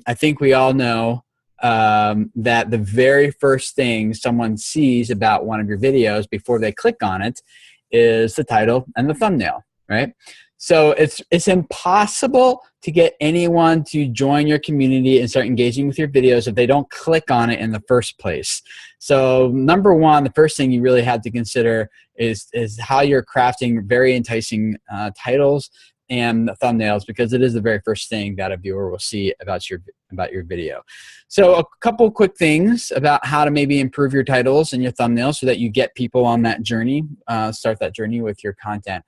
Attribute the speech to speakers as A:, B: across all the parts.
A: I think we all know that the very first thing someone sees about one of your videos before they click on it is the title and the thumbnail, right? So it's impossible to get anyone to join your community and start engaging with your videos if they don't click on it in the first place. So number one, the first thing you really have to consider is how you're crafting very enticing titles and thumbnails, because it is the very first thing that a viewer will see about your video. So a couple quick things about how to maybe improve your titles and your thumbnails so that you get people on that journey, start that journey with your content.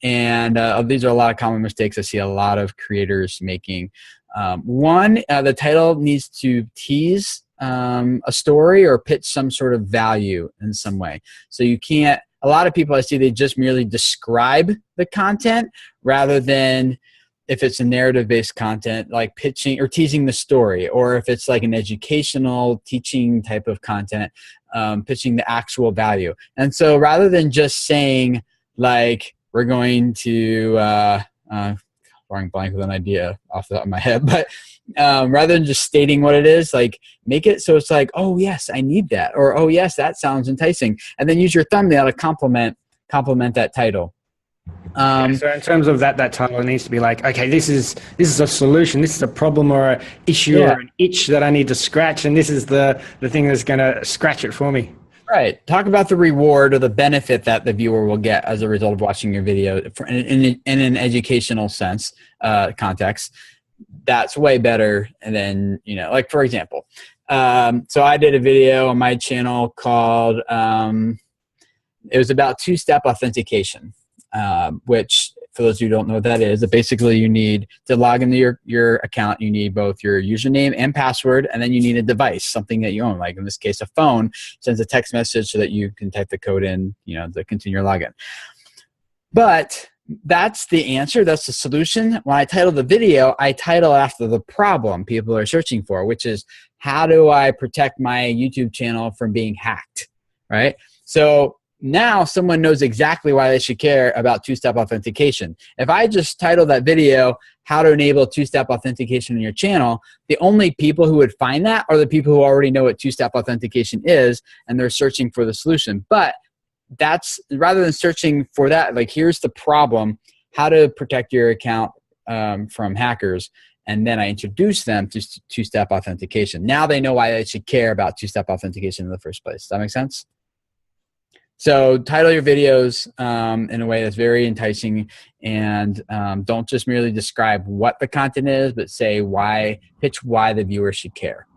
A: And these are a lot of common mistakes I see a lot of creators making. One, the title needs to tease a story or pitch some sort of value in some way. So you can't, a lot of people I see, they just merely describe the content rather than, if it's a narrative-based content, like pitching or teasing the story, or if it's like an educational teaching type of content, pitching the actual value. And so rather than just saying like, we're going to, drawing blank with an idea off the top of my head, but rather than just stating what it is, like make it so it's like, oh yes, I need that, or oh yes, that sounds enticing, and then use your thumbnail to complement that title.
B: So in terms of that title, it needs to be like, okay, this is a solution, this is a problem or an issue or an itch that I need to scratch, and this is the thing that's going to scratch it for me.
A: Right. Talk about the reward or the benefit that the viewer will get as a result of watching your video in an educational sense, context. That's way better than, you know, like for example, so I did a video on my channel called, it was about two-step authentication, which for those who don't know what that is, basically you need to log into your account, you need both your username and password, and then you need a device, something that you own, like in this case, a phone, sends a text message so that you can type the code in, you know, to continue your login. But that's the answer, that's the solution. When I title the video, I title after the problem people are searching for, which is how do I protect my YouTube channel from being hacked, right? So now someone knows exactly why they should care about two-step authentication. If I just title that video, how to enable two-step authentication in your channel, the only people who would find that are the people who already know what two-step authentication is, and they're searching for the solution. But that's, rather than searching for that, like here's the problem, how to protect your account from hackers, and then I introduce them to two-step authentication. Now they know why they should care about two-step authentication in the first place. Does that make sense? So title your videos in a way that's very enticing, and don't just merely describe what the content is, but say why, pitch why the viewer should care.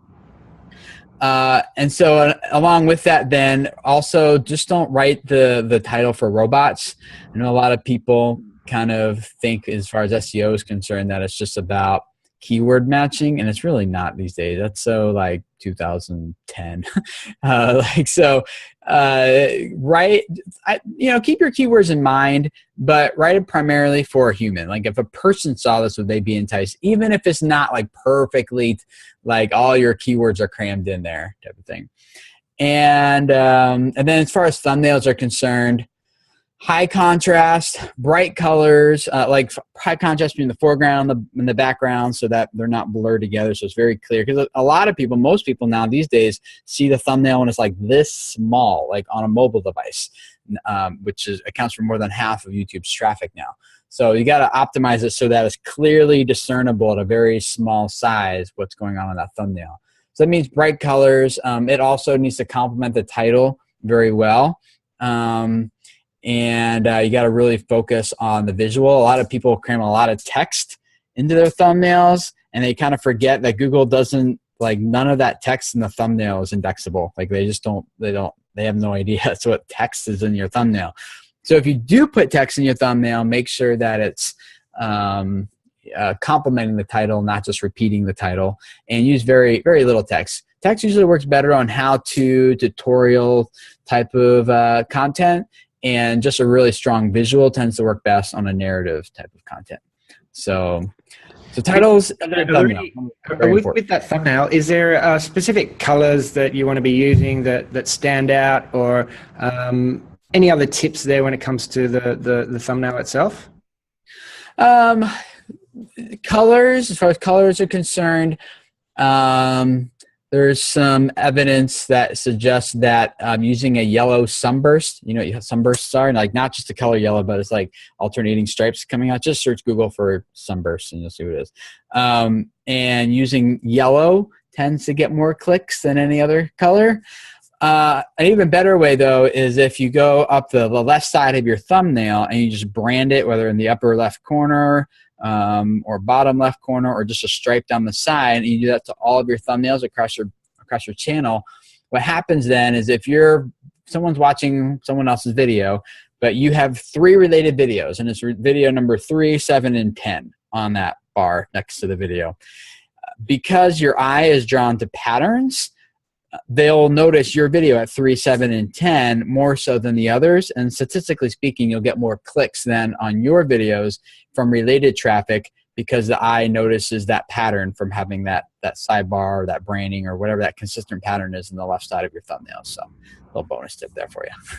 A: And so along with that, then also just don't write the title for robots. I know a lot of people kind of think, as far as SEO is concerned, that it's just about keyword matching, and it's really not these days. That's so like 2010. Keep your keywords in mind, but write it primarily for a human. Like if a person saw this, would they be enticed, even if it's not like perfectly, like all your keywords are crammed in there type of thing. And then as far as thumbnails are concerned, high contrast, bright colors, like high contrast between the foreground and the background so that they're not blurred together, so it's very clear. Because a lot of people, most people now these days, see the thumbnail and it's like this small, like on a mobile device, which accounts for more than half of YouTube's traffic now. So you got to optimize it so that it's clearly discernible at a very small size what's going on in that thumbnail. So that means bright colors. It also needs to complement the title very well. And you got to really focus on the visual. A lot of people cram a lot of text into their thumbnails, and they kind of forget that Google doesn't, like, none of that text in the thumbnail is indexable. Like they have no idea that's what text is in your thumbnail. So if you do put text in your thumbnail, make sure that it's complementing the title, not just repeating the title, and use very, very little text. Text usually works better on how-to, tutorial type of content, and just a really strong visual tends to work best on a narrative type of content. So titles,
B: with that thumbnail, is there specific colors that you want to be using that stand out, or any other tips there when it comes to the thumbnail itself?
A: Colors, as far as colors are concerned, there's some evidence that suggests that using a yellow sunburst, you know what sunbursts are, and like not just the color yellow, but it's like alternating stripes coming out. Just search Google for sunburst and you'll see what it is. And using yellow tends to get more clicks than any other color. An even better way, though, is if you go up the left side of your thumbnail and you just brand it, whether in the upper left corner or bottom left corner, or just a stripe down the side, and you do that to all of your thumbnails across your channel. What happens then is if someone's watching someone else's video, but you have 3 related videos, and it's video number 3, 7, and 10 on that bar next to the video, because your eye is drawn to patterns, they'll notice your video at 3, 7, and 10 more so than the others. And statistically speaking, you'll get more clicks than on your videos from related traffic, because the eye notices that pattern from having that sidebar or that branding or whatever that consistent pattern is in the left side of your thumbnail. So a little bonus tip there for you.